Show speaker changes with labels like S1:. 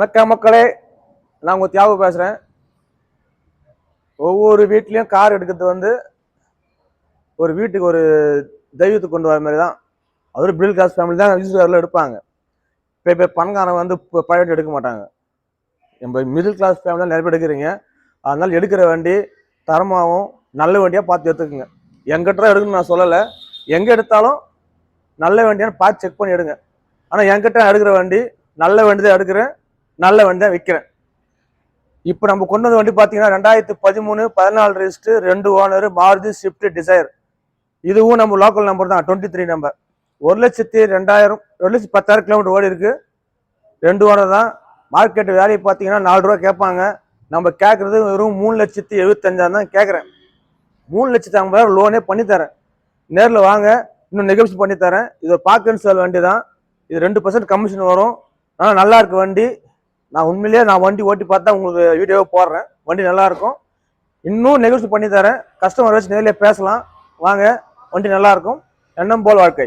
S1: வணக்கம் மக்களே, நான் உங்கள் தியாகு பேசுகிறேன். ஒவ்வொரு வீட்லேயும் கார் எடுக்கிறது வந்து ஒரு வீட்டுக்கு ஒரு தெய்வத்துக்கு கொண்டு வர மாதிரி தான். அது ஒரு மிடில் கிளாஸ் ஃபேமிலி தான் யூஸ் காரில் எடுப்பாங்க. இப்போ பணக்காரங்க வந்து இப்போ ப்ரைவேட் எடுக்க மாட்டாங்க. நம்ம மிடில் கிளாஸ் ஃபேமிலி தான் நிறைய பேர் எடுக்கிறீங்க. அதனால் எடுக்கிற வண்டி தரமாகவும் நல்ல வண்டியாக பார்த்து எடுத்துக்குங்க. எங்கிட்ட எடுக்கணும்னு நான் சொல்லலை, எங்கே எடுத்தாலும் நல்ல வண்டியான்னு பார்த்து செக் பண்ணி எடுங்க. ஆனால் என்கிட்ட எடுக்கிற வண்டி நல்ல வண்டி தான் எடுக்கிறேன், நல்ல வண்டி தான் விற்கிறேன். இப்போ நம்ம கொண்டு வந்த வண்டி பார்த்தீங்கன்னா 2013 14 register 2 owner Maruti Swift desire. இதுவும் நம்ம லோக்கல் நம்பர் தான், 23 நம்பர். 1,02,000 1,10,000 கிலோமீட்டர் ஓடி இருக்கு. 2 ஓனர் தான். மார்க்கெட் வேலையை பார்த்தீங்கன்னா 4 ரூபா கேட்பாங்க. நம்ம கேட்கறது வெறும் 3,75,000 தான் கேட்குறேன். 3,50,000 லோனே பண்ணித்தரேன். நேரில் வாங்க, இன்னும் நெகோசியேட் பண்ணித்தரேன். இது பார்க்கன்னு சொல்ல வண்டி தான். இது 2% கமிஷன் வரும். ஆனால் நல்லா இருக்கு வண்டி. நான் உண்மையிலேயே வண்டி ஓட்டி பார்த்தா உங்களுக்கு வீடியோவை போடுறேன். வண்டி நல்லா இருக்கும். இன்னும் நெகோசியேட் பண்ணி தரேன். கஸ்டமர் வச்சு நேரில் பேசலாம். வாங்க, வண்டி நல்லா இருக்கும். எண்ணம் போல் வாழ்க்கை.